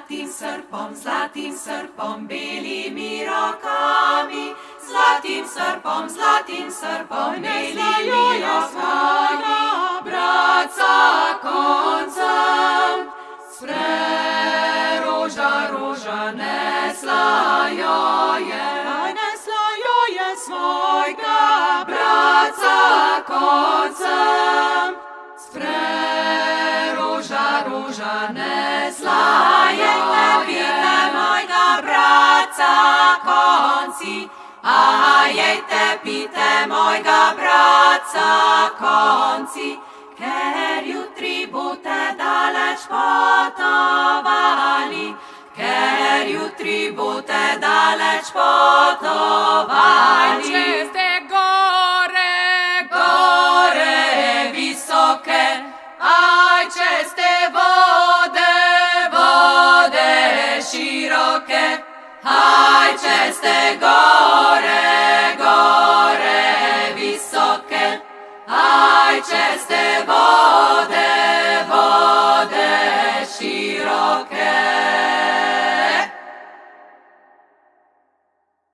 zlatim srpom, belimi rokami, zlatim srpom, belimi rokami, bratca koncem, spre roža nesla jo je svojega bratca koncem, spre roža nesla je, pite mojega bratca konci, jejte, pite mojega bratca konci, ker jutri boste daleč potovali, ker jutri boste daleč potovali. Če ste gore visoke, če ste vode široke, če ste gore visoke, če ste vode široke.